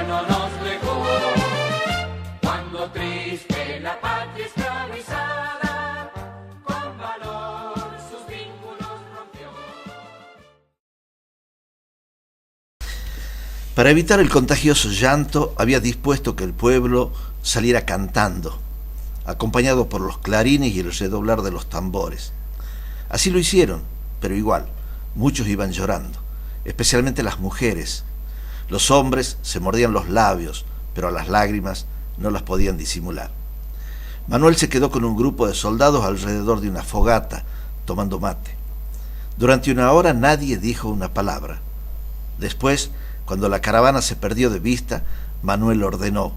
no nos dejó, cuando triste la patria esclavizada, con valor sus vínculos rompió. Para evitar el contagioso llanto, había dispuesto que el pueblo saliera cantando, acompañado por los clarines y el redoblar de los tambores. Así lo hicieron, pero igual, muchos iban llorando, especialmente las mujeres. Los hombres se mordían los labios, pero a las lágrimas no las podían disimular. Manuel se quedó con un grupo de soldados alrededor de una fogata, tomando mate. Durante una hora nadie dijo una palabra. Después, cuando la caravana se perdió de vista, Manuel ordenó: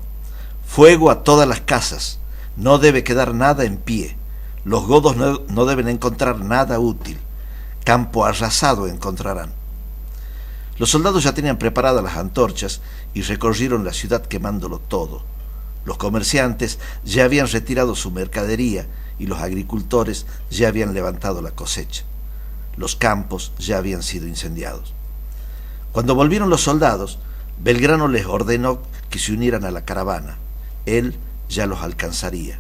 fuego a todas las casas, no debe quedar nada en pie, los godos no deben encontrar nada útil, campo arrasado encontrarán. Los soldados ya tenían preparadas las antorchas y recorrieron la ciudad quemándolo todo. Los comerciantes ya habían retirado su mercadería y los agricultores ya habían levantado la cosecha. Los campos ya habían sido incendiados. Cuando volvieron los soldados, Belgrano les ordenó que se unieran a la caravana. Él ya los alcanzaría.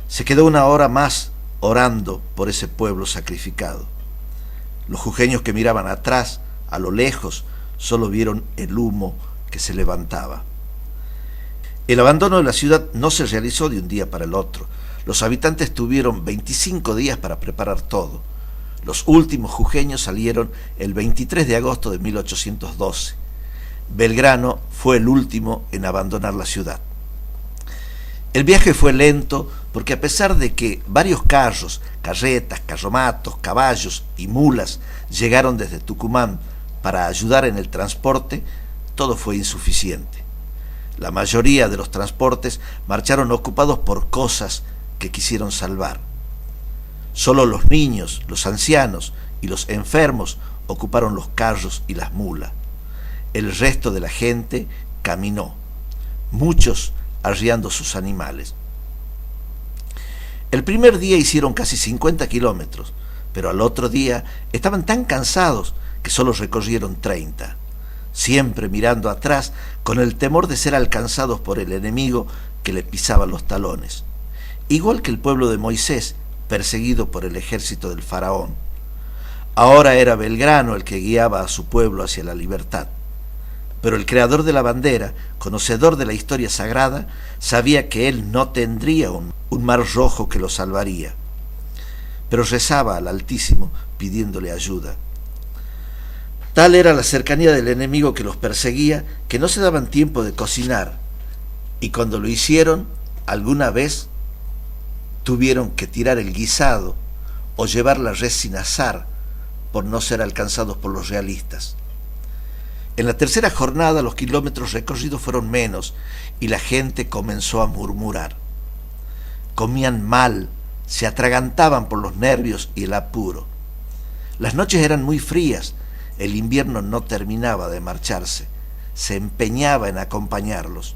Se quedó una hora más orando por ese pueblo sacrificado. Los jujeños que miraban atrás, a lo lejos, solo vieron el humo que se levantaba. El abandono de la ciudad no se realizó de un día para el otro. Los habitantes tuvieron 25 días para preparar todo. Los últimos jujeños salieron el 23 de agosto de 1812. Belgrano fue el último en abandonar la ciudad. El viaje fue lento porque, a pesar de que varios carros, carretas, carromatos, caballos y mulas llegaron desde Tucumán para ayudar en el transporte, todo fue insuficiente. La mayoría de los transportes marcharon ocupados por cosas que quisieron salvar. Solo los niños, los ancianos y los enfermos ocuparon los carros y las mulas. El resto de la gente caminó, muchos arriando sus animales. El primer día hicieron casi 50 kilómetros, pero al otro día estaban tan cansados que solo recorrieron 30, siempre mirando atrás con el temor de ser alcanzados por el enemigo que le pisaba los talones, igual que el pueblo de Moisés, perseguido por el ejército del faraón. Ahora era Belgrano el que guiaba a su pueblo hacia la libertad. Pero el creador de la bandera, conocedor de la historia sagrada, sabía que él no tendría un mar rojo que lo salvaría. Pero rezaba al Altísimo pidiéndole ayuda. Tal era la cercanía del enemigo que los perseguía que no se daban tiempo de cocinar, y cuando lo hicieron, alguna vez tuvieron que tirar el guisado o llevar la res sin asar por no ser alcanzados por los realistas. En la tercera jornada los kilómetros recorridos fueron menos y la gente comenzó a murmurar. Comían mal, se atragantaban por los nervios y el apuro. Las noches eran muy frías, el invierno no terminaba de marcharse, se empeñaba en acompañarlos.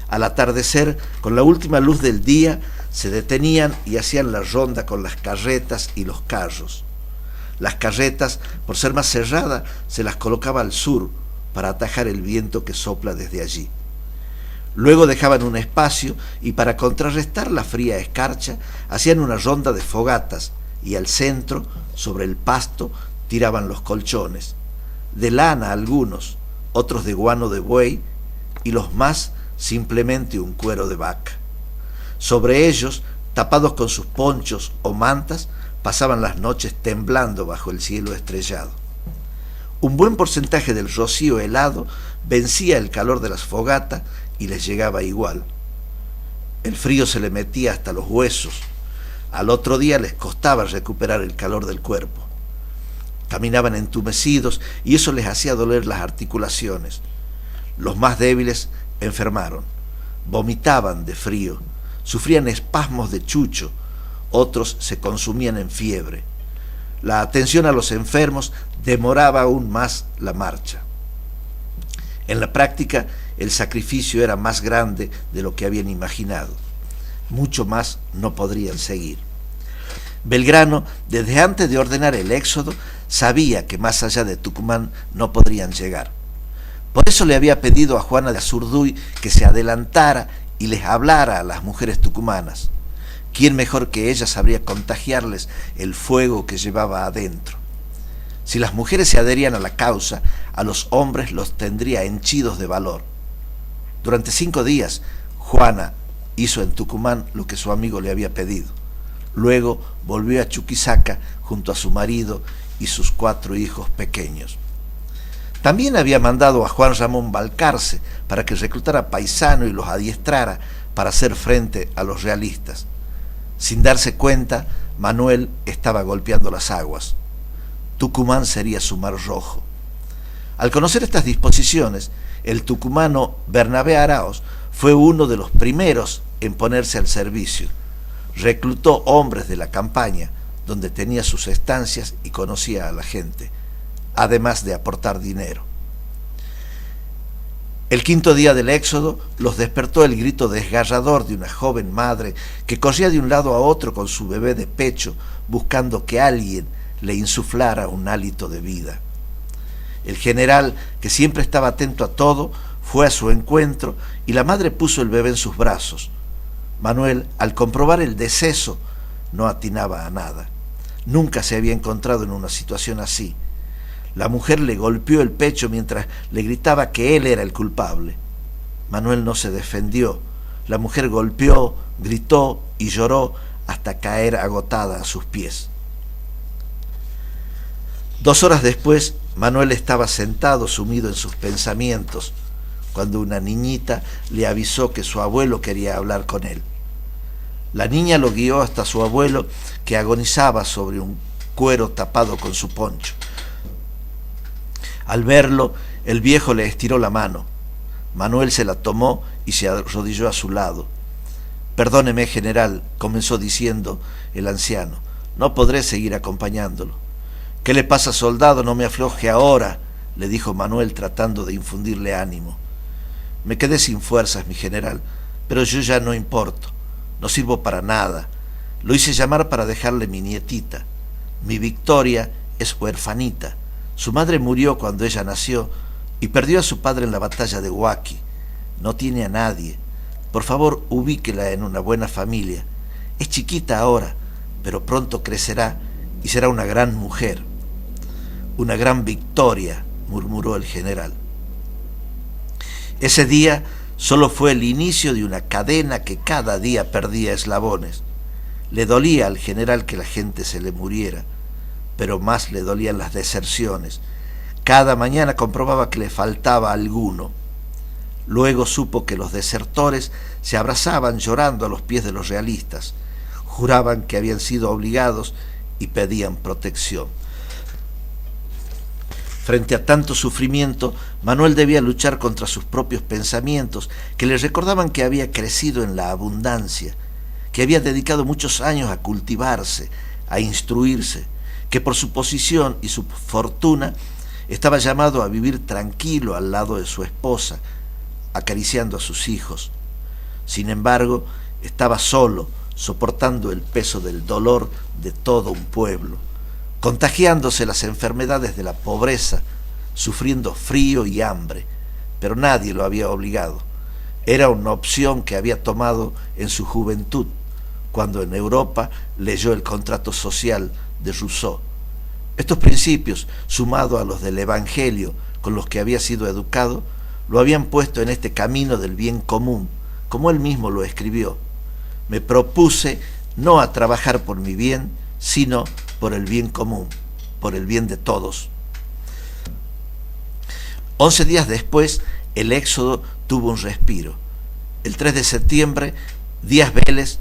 Al atardecer, con la última luz del día, se detenían y hacían la ronda con las carretas y los carros. Las carretas, por ser más cerradas, se las colocaba al sur para atajar el viento que sopla desde allí. Luego dejaban un espacio y, para contrarrestar la fría escarcha, hacían una ronda de fogatas y al centro, sobre el pasto, tiraban los colchones, de lana algunos, otros de guano de buey y los más simplemente un cuero de vaca. Sobre ellos, tapados con sus ponchos o mantas, pasaban las noches temblando bajo el cielo estrellado. Un buen porcentaje del rocío helado vencía el calor de las fogatas y les llegaba igual. El frío se le metía hasta los huesos. Al otro día les costaba recuperar el calor del cuerpo. Caminaban entumecidos y eso les hacía doler las articulaciones. Los más débiles enfermaron, vomitaban de frío, sufrían espasmos de chucho, otros se consumían en fiebre. La atención a los enfermos demoraba aún más la marcha. En la práctica, el sacrificio era más grande de lo que habían imaginado. Mucho más no podrían seguir. Belgrano, desde antes de ordenar el éxodo, sabía que más allá de Tucumán no podrían llegar. Por eso le había pedido a Juana de Azurduy que se adelantara y les hablara a las mujeres tucumanas. ¿Quién mejor que ella sabría contagiarles el fuego que llevaba adentro? Si las mujeres se adherían a la causa, a los hombres los tendría henchidos de valor. Durante 5 días, Juana hizo en Tucumán lo que su amigo le había pedido. Luego volvió a Chuquisaca junto a su marido y sus 4 hijos pequeños. También había mandado a Juan Ramón Balcarce para que reclutara paisanos y los adiestrara para hacer frente a los realistas. Sin darse cuenta, Manuel estaba golpeando las aguas. Tucumán sería su mar rojo. Al conocer estas disposiciones, el tucumano Bernabé Araoz fue uno de los primeros en ponerse al servicio. Reclutó hombres de la campaña, donde tenía sus estancias y conocía a la gente, además de aportar dinero. El 5.º día del éxodo los despertó el grito desgarrador de una joven madre que corría de un lado a otro con su bebé de pecho, buscando que alguien le insuflara un hálito de vida. El general, que siempre estaba atento a todo, fue a su encuentro y la madre puso el bebé en sus brazos. Manuel, al comprobar el deceso, no atinaba a nada. Nunca se había encontrado en una situación así. La mujer le golpeó el pecho mientras le gritaba que él era el culpable. Manuel no se defendió. La mujer golpeó, gritó y lloró hasta caer agotada a sus pies. 2 horas después, Manuel estaba sentado sumido en sus pensamientos, cuando una niñita le avisó que su abuelo quería hablar con él. La niña lo guió hasta su abuelo, que agonizaba sobre un cuero tapado con su poncho. Al verlo, el viejo le estiró la mano. Manuel se la tomó y se arrodilló a su lado. «Perdóneme, general», comenzó diciendo el anciano, «no podré seguir acompañándolo». «¿Qué le pasa, soldado? No me afloje ahora», le dijo Manuel tratando de infundirle ánimo. «Me quedé sin fuerzas, mi general, pero yo ya no importo. No sirvo para nada. Lo hice llamar para dejarle mi nietita. Mi Victoria es huerfanita. Su madre murió cuando ella nació y perdió a su padre en la batalla de Huaki. No tiene a nadie. Por favor, ubíquela en una buena familia. Es chiquita ahora, pero pronto crecerá y será una gran mujer». «Una gran victoria», murmuró el general. Ese día solo fue el inicio de una cadena que cada día perdía eslabones. Le dolía al general que la gente se le muriera, pero más le dolían las deserciones. Cada mañana comprobaba que le faltaba alguno. Luego supo que los desertores se abrazaban llorando a los pies de los realistas, juraban que habían sido obligados y pedían protección. Frente a tanto sufrimiento, Manuel debía luchar contra sus propios pensamientos, que le recordaban que había crecido en la abundancia, que había dedicado muchos años a cultivarse, a instruirse, que por su posición y su fortuna estaba llamado a vivir tranquilo al lado de su esposa, acariciando a sus hijos. Sin embargo, estaba solo, soportando el peso del dolor de todo un pueblo, contagiándose las enfermedades de la pobreza, sufriendo frío y hambre, pero nadie lo había obligado. Era una opción que había tomado en su juventud, cuando en Europa leyó el contrato social de Rousseau. Estos principios, sumados a los del Evangelio con los que había sido educado, lo habían puesto en este camino del bien común, como él mismo lo escribió. «Me propuse no a trabajar por mi bien, sino por el bien común, por el bien de todos». 11 días después, el éxodo tuvo un respiro. El 3 de septiembre, Díaz Vélez,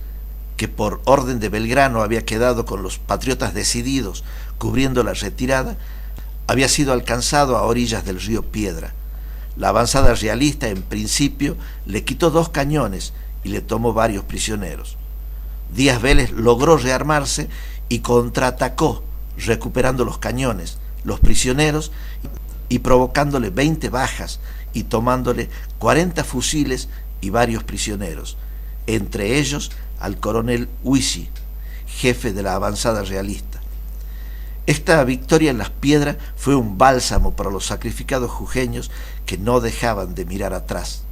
que por orden de Belgrano había quedado con los patriotas decididos cubriendo la retirada, había sido alcanzado a orillas del río Piedra. La avanzada realista, en principio, le quitó 2 cañones y le tomó varios prisioneros. Díaz Vélez logró rearmarse y contraatacó, recuperando los cañones, los prisioneros y provocándole 20 bajas y tomándole 40 fusiles y varios prisioneros, entre ellos al coronel Huisi, jefe de la avanzada realista. Esta victoria en las Piedras fue un bálsamo para los sacrificados jujeños que no dejaban de mirar atrás.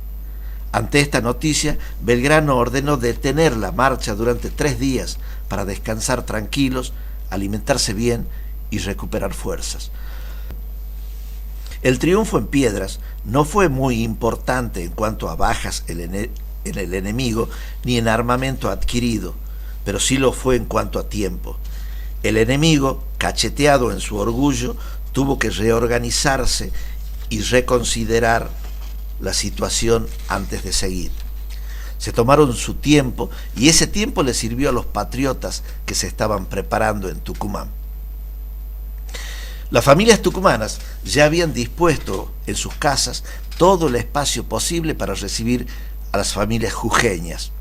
Ante esta noticia, Belgrano ordenó detener la marcha durante 3 días para descansar tranquilos, alimentarse bien y recuperar fuerzas. El triunfo en Piedras no fue muy importante en cuanto a bajas en el enemigo ni en armamento adquirido, pero sí lo fue en cuanto a tiempo. El enemigo, cacheteado en su orgullo, tuvo que reorganizarse y reconsiderar la situación antes de seguir. Se tomaron su tiempo y ese tiempo le sirvió a los patriotas que se estaban preparando en Tucumán. Las familias tucumanas ya habían dispuesto en sus casas todo el espacio posible para recibir a las familias jujeñas.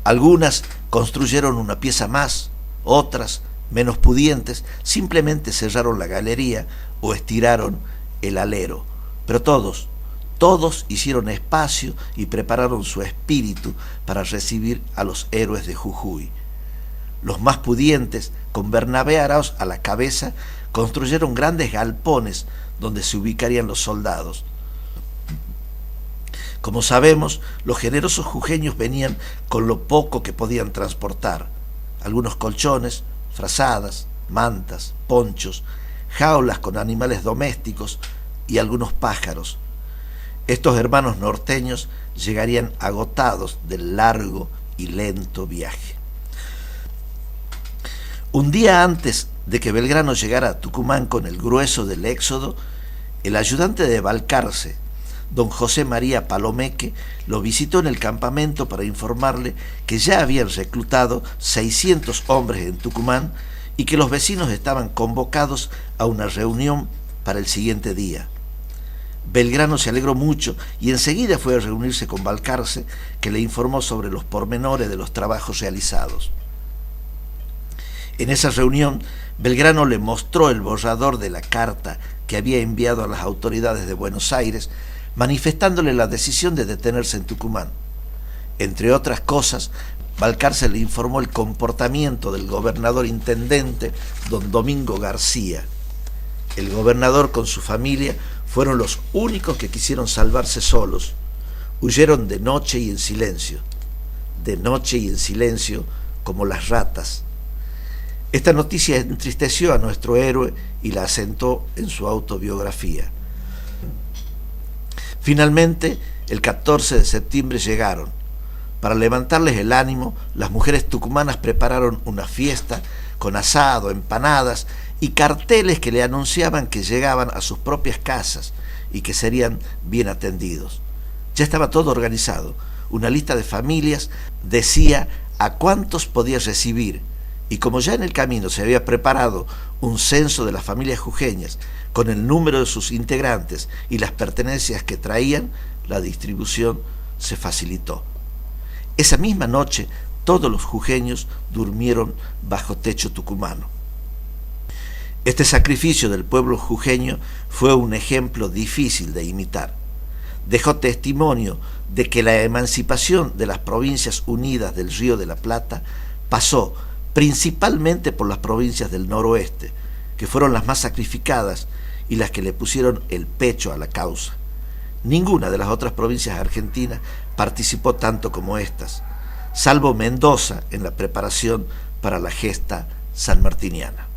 Algunas construyeron una pieza más, otras, menos pudientes, simplemente cerraron la galería o estiraron el alero, pero todos hicieron espacio y prepararon su espíritu para recibir a los héroes de Jujuy. Los más pudientes, con Bernabé Arauz a la cabeza, construyeron grandes galpones donde se ubicarían los soldados. Como sabemos, los generosos jujeños venían con lo poco que podían transportar: algunos colchones, frazadas, mantas, ponchos, jaulas con animales domésticos y algunos pájaros. Estos hermanos norteños llegarían agotados del largo y lento viaje. Un día antes de que Belgrano llegara a Tucumán con el grueso del éxodo, el ayudante de Balcarce, don José María Palomeque, lo visitó en el campamento para informarle que ya habían reclutado 600 hombres en Tucumán y que los vecinos estaban convocados a una reunión para el siguiente día. Belgrano se alegró mucho y enseguida fue a reunirse con Balcarce, que le informó sobre los pormenores de los trabajos realizados. En esa reunión, Belgrano le mostró el borrador de la carta que había enviado a las autoridades de Buenos Aires, manifestándole la decisión de detenerse en Tucumán. Entre otras cosas, Balcarce le informó el comportamiento del gobernador intendente, don Domingo García. El gobernador con su familia fueron los únicos que quisieron salvarse solos. Huyeron de noche y en silencio como las ratas. Esta noticia entristeció a nuestro héroe y la asentó en su autobiografía. Finalmente, el 14 de septiembre llegaron. Para levantarles el ánimo, las mujeres tucumanas prepararon una fiesta con asado, empanadas y carteles que le anunciaban que llegaban a sus propias casas y que serían bien atendidos. Ya estaba todo organizado. Una lista de familias decía a cuántos podía recibir, y como ya en el camino se había preparado un censo de las familias jujeñas con el número de sus integrantes y las pertenencias que traían, la distribución se facilitó. Esa misma noche todos los jujeños durmieron bajo techo tucumano. Este sacrificio del pueblo jujeño fue un ejemplo difícil de imitar. Dejó testimonio de que la emancipación de las provincias unidas del Río de la Plata pasó principalmente por las provincias del noroeste, que fueron las más sacrificadas y las que le pusieron el pecho a la causa. Ninguna de las otras provincias argentinas participó tanto como estas, salvo Mendoza en la preparación para la gesta sanmartiniana.